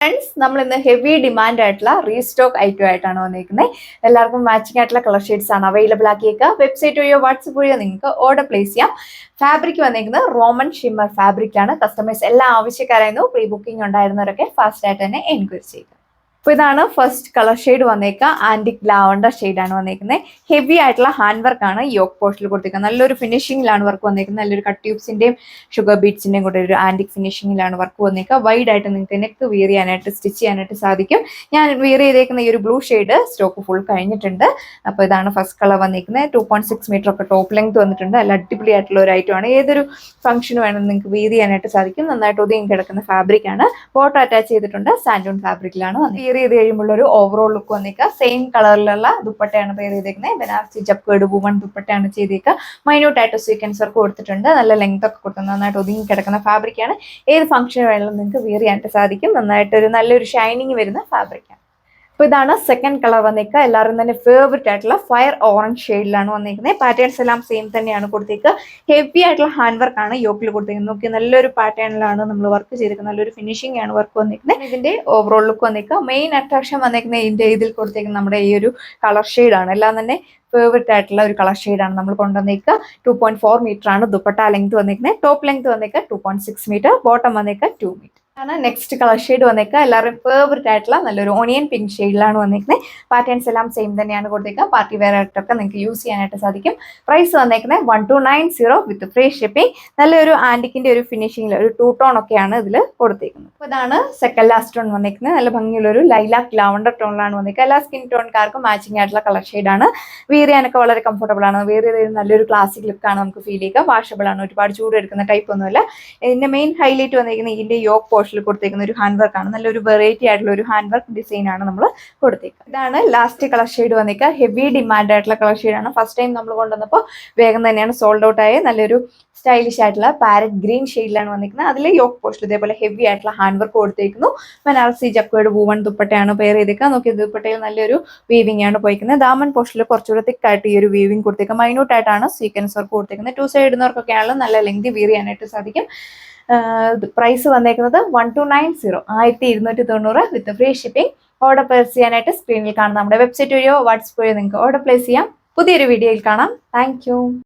Friends, നമ്മൾ ഇന്ന് heavy demand ആയിട്ടുള്ള റീസ്റ്റോക്ക് ഐറ്റം ആയിട്ടാണ് വന്നിരിക്കുന്നത്. എല്ലാവർക്കും മാച്ചിങ് ആയിട്ടുള്ള കളർ ഷെയ്ഡ്സ് ആണ് അവൈലബിൾ ആക്കിയേക്കുക. വെബ്സൈറ്റ് വഴിയോ വാട്സപ്പ് വഴിയോ നിങ്ങൾക്ക് ഓർഡർ പ്ലേസ് ചെയ്യാം. ഫാബ്രിക് വന്നിരിക്കുന്നത് റോമൻ ഷിമ്മർ ഫാബ്രിക് ആണ്. കസ്റ്റമേഴ്സ് എല്ലാ ആവശ്യക്കാരായിരുന്നു. പ്രീ ബുക്കിംഗ് ഉണ്ടായിരുന്നവരൊക്കെ ഫാസ്റ്റ് ആയിട്ട് തന്നെ എൻക്വയറി ചെയ്യുക. അപ്പോൾ ഇതാണ് ഫസ്റ്റ് കളർ ഷെയ്ഡ് വന്നേക്കുക. ആന്റിക് ലാവണ്ടർ ഷെയ്ഡാണ് വന്നേക്കുന്നത്. ഹെവി ആയിട്ടുള്ള ഹാൻഡ് വർക്ക് ആണ് യോക്ക് പോസ്റ്റിൽ കൊടുത്തേക്കുന്നത്. നല്ലൊരു ഫിനിഷിംഗിലാണ് വർക്ക് വന്നേക്കുന്നത്. നല്ലൊരു കട്ട് ട്യൂബ്സിന്റെയും ഷുഗർ ബീഡ്സിന്റെയും കൂടെ ഒരു ആന്റിക് ഫിനിഷിംഗിലാണ് വർക്ക് വന്നേക്കുക. വൈഡ് ആയിട്ട് നിങ്ങൾക്ക് നെക്ക് വിയർ ചെയ്യാനായിട്ട് സ്റ്റിച്ച് ചെയ്യാനായിട്ട് സാധിക്കും. ഞാൻ വിയർ ചെയ്തേക്കുന്ന ഈ ഒരു ബ്ലൂ ഷെയ്ഡ് സ്റ്റോക്ക് ഫുൾ കഴിഞ്ഞിട്ടുണ്ട്. അപ്പോൾ ഇതാണ് ഫസ്റ്റ് കളർ വന്നേക്കുന്നത്. 2.6 മീറ്റർ ഒക്കെ ടോപ്പ് ലെങ്ത് വന്നിട്ടുണ്ട്. നല്ല അടിപൊളി ആയിട്ടുള്ള ഒരു ഐറ്റം ആണ്. ഏതൊരു ഫംഗ്ഷന് വേണം നിങ്ങൾക്ക് വിയർ ചെയ്യാനായിട്ട് സാധിക്കും. നന്നായിട്ട് ഒതുങ്ങി കിടക്കുന്ന ഫാബ്രിക് ആണ്. ബോട്ടം അറ്റാച്ച് ചെയ്തിട്ടുണ്ട്. സാൻഡൂൺ ഫാബ്രിക്കിലാണ് വിയർ ചെയ്ത് കഴിയുമ്പോൾ ഒരു ഓവറോൾ ലുക്ക് വന്നേക്കുക. സെയിം കളറിലുള്ള ദുപ്പട്ടയാണ് വെയർ ചെയ്തേക്കുന്നത്. ബനാറസി ജപ്കേർഡ് വുമൺ ദുപ്പട്ടയാണ് ചെയ്തേക്കുക. മൈന്യൂട്ട് ആയിട്ട് സ്വീക്വൻസ് വർക്ക് കൊടുത്തിട്ടുണ്ട്. നല്ല ലെങ്ത് ഒക്കെ കൊടുത്ത് നന്നായിട്ട് ഒതുങ്ങി കിടക്കുന്ന ഫാബ്രിക് ആണ്. ഏത് ഫംഗ്ഷന് വേണമെങ്കിലും നിങ്ങൾക്ക് വിയർ ചെയ്യാനായിട്ട് സാധിക്കും. നന്നായിട്ടൊരു നല്ലൊരു ഷൈനിങ് വരുന്ന ഫാബ്രിക് ആണ്. അപ്പോൾ ഇതാണ് സെക്കൻഡ് കളർ വന്നേക്കുക. എല്ലാവരും തന്നെ ഫേവറേറ്റ് ആയിട്ടുള്ള ഫയർ ഓറഞ്ച് ഷെയ്ഡിലാണ് വന്നിരിക്കുന്നത്. പാറ്റേൺസ് എല്ലാം സെയിം തന്നെയാണ് കൊടുത്തേക്കുക. ഹെവി ആയിട്ടുള്ള ഹാൻഡ് വർക്ക് ആണ് യോക്കിൽ കൊടുത്തേക്കുന്നത്. നോക്കി നല്ലൊരു പാറ്റേണിലാണ് നമ്മൾ വർക്ക് ചെയ്തിരിക്കുന്നത്. നല്ലൊരു ഫിനിഷിംഗ് ആണ് വർക്ക് വന്നിരിക്കുന്നത്. ഇതിന്റെ ഓവറോൾ ലുക്ക് വന്നേക്കുക. മെയിൻ അട്രാക്ഷൻ വന്നിരിക്കുന്നത് ഇതിൽ കൊടുത്തേക്കുന്ന നമ്മുടെ ഈ ഒരു കളർ ഷെയ്ഡാണ്. എല്ലാം തന്നെ ഫേവറേറ്റ് ആയിട്ടുള്ള ഒരു കളർ ഷെയ്ഡാണ് നമ്മൾ കൊണ്ടുവന്നേക്കുക. 2.4 മീറ്റർ ആണ് ദുപ്പട്ട ലെങ്ത് വന്നിരിക്കുന്നത്. ടോപ്പ് ലെങ്ത് വന്നേക്കുക 2.6 മീറ്റർ. ബോട്ടം വന്നേക്കുക 2 മീറ്റർ ആണ്. നെക്സ്റ്റ് കളർ ഷെയ്ഡ് വന്നേക്കുക. എല്ലാവരും ഫേവറേറ്റ് ആയിട്ടുള്ള നല്ലൊരു ഓണിയൻ പിങ്ക് ഷെയ്ഡിലാണ് വന്നിരിക്കുന്നത്. പാറ്റേൺസ് എല്ലാം സെയിം തന്നെയാണ് കൊടുത്തേക്കുക. പാർട്ടി വെയർ ആയിട്ടൊക്കെ നിങ്ങൾക്ക് യൂസ് ചെയ്യാനായിട്ട് സാധിക്കും. പ്രൈസ് വന്നേക്കുന്നത് 1290 വിത്ത് ഫ്രീ ഷിപ്പിംഗ്. നല്ലൊരു ആന്റിക്കിന്റെ ഒരു ഫിനിഷിംഗിൽ ഒരു 2 ടോൺ ഒക്കെയാണ് ഇതിൽ കൊടുത്തേക്കുന്നത്. അപ്പോൾ ഇതാണ് സെക്കൻഡ് ലാസ്റ്റ് ടോൺ വന്നിരിക്കുന്നത്. നല്ല ഭംഗിയുള്ള ഒരു ലൈലാക്ക് ലാവണ്ടർ ടോണിലാണ് വന്നിരിക്കുക. എല്ലാ സ്കിൻ ടോൺകാർക്കും മാച്ചിങ് ആയിട്ടുള്ള കളർ ഷെയ്ഡാണ്. വിയർ ചെയ്യാനൊക്കെ വളരെ കംഫർട്ടബിൾ ആണ്. വിയർ ചെയ്ത് നല്ലൊരു ക്ലാസിക് ലുക്കാണ് നമുക്ക് ഫീൽ ചെയ്യുക. വാഷബിൾ ആണ്. ഒരുപാട് ചൂട് എടുക്കുന്ന ടൈപ്പ് ഒന്നുമല്ല. ഇതിന്റെ മെയിൻ ഹൈലൈറ്റ് വന്നിരിക്കുന്നത് ഇതിന്റെ യോക്ക് പോർഷനിൽ കൊടുത്തേക്കുന്ന ഒരു ഹാൻഡ് വർക്ക് ആണ്. നല്ലൊരു വെറൈറ്റി ആയിട്ടുള്ള ഒരു ഹാൻഡ് വർക്ക് ഡിസൈൻ ആണ് നമ്മൾ കൊടുത്തേക്കുക. ഇതാണ് ലാസ്റ്റ് കളർ ഷെയ്ഡ് വന്നിരിക്കുക. ഹെവി ഡിമാൻഡ് ആയിട്ടുള്ള കളർ ഷെയ്ഡാണ്. ഫസ്റ്റ് ടൈം നമ്മൾ കൊണ്ടുവന്നപ്പോൾ വേഗം തന്നെയാണ് സോൾഡ് ഔട്ട് ആയ നല്ലൊരു സ്റ്റൈലിഷ് ആയിട്ടുള്ള പാരറ്റ് ഗ്രീൻ ഷെയ്ഡിലാണ് വന്നിരിക്കുന്നത്. അതിൽ യോക്ക് പോസ്റ്റ് ഇതേപോലെ ഹെവി ആയിട്ടുള്ള ഹാൻഡ് വർക്ക് കൊടുത്തേക്കുന്നു. ബനാറസി ജപ്കേർഡ് വുമൺ ദുപ്പട്ടയാണ് പെയർ ചെയ്തേക്കുക. നോക്കി ദുപ്പട്ടയിൽ നല്ലൊരു വീവിംഗ് ആണ് പോയിരിക്കുന്നത്. ദാമൻ പോസ്റ്റിൽ കുറച്ചുകൂടെ തിക്കായിട്ട് ഈ ഒരു വീവിംഗ് കൊടുത്തേക്കുക. മൈന്യൂട്ട് ആയിട്ടാണ് സീക്വൻസ് വർക്ക് കൊടുത്തേക്കുന്നത്. 2 സൈഡ് ഇടുന്നവർക്കൊക്കെ ആണെങ്കിലും നല്ല ലെങ്തി വിയർ ചെയ്യാനായിട്ട് സാധിക്കും. പ്രൈസ് വന്നേക്കുന്നത് 1290 1290 വിത്ത് ഫ്രീ ഷിപ്പിംഗ്. ഓർഡർ പ്ലേസ് ചെയ്യാനായിട്ട് സ്ക്രീനിൽ കാണുന്ന നമ്മുടെ വെബ്സൈറ്റ് വഴിയോ വാട്സപ്പ് വഴിയോ നിങ്ങൾക്ക് ഓർഡർ പ്ലേസ് ചെയ്യാം. പുതിയൊരു വീഡിയോയിൽ കാണാം. താങ്ക്